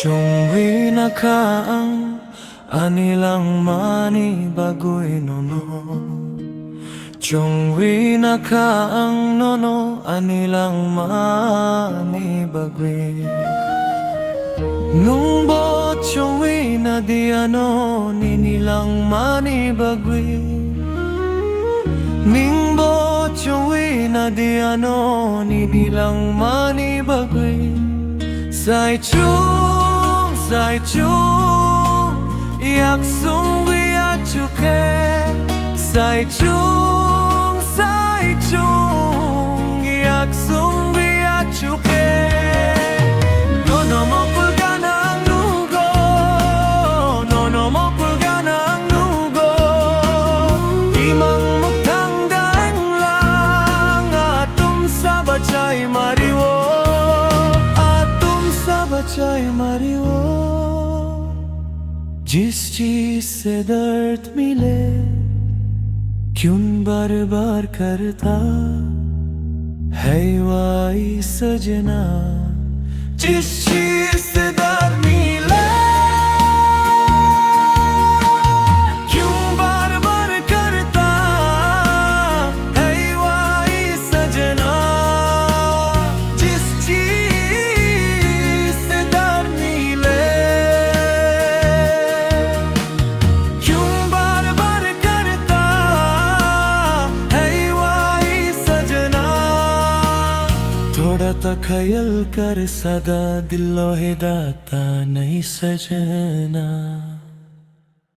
Chungwi nakaang anilang mani bagoy nono. Chungwi nakaang nono anilang mani bagoy. Nung bo chungwi na di ano ninilang mani bagoy. Ning bo chungwi na di ano ninilang mani bagoy. Sai chung yak sung vi ya chuke. Sai chung yak sung vi ya chuke. Nono mo pulgan ang nugo, nono mo pulgan ang nugo. Imang muktang daeng lang atum sabachay mariwo. बचाए मारी वो जिस चीज से दर्द मिले क्यों बार बार करता है वाई सजना जिस चीज से दर्द मिले क्यों बार बार करता है वाई सजना जिस थोड़ा तखयल कर सदा दिलो हिदाता नहीं सजना।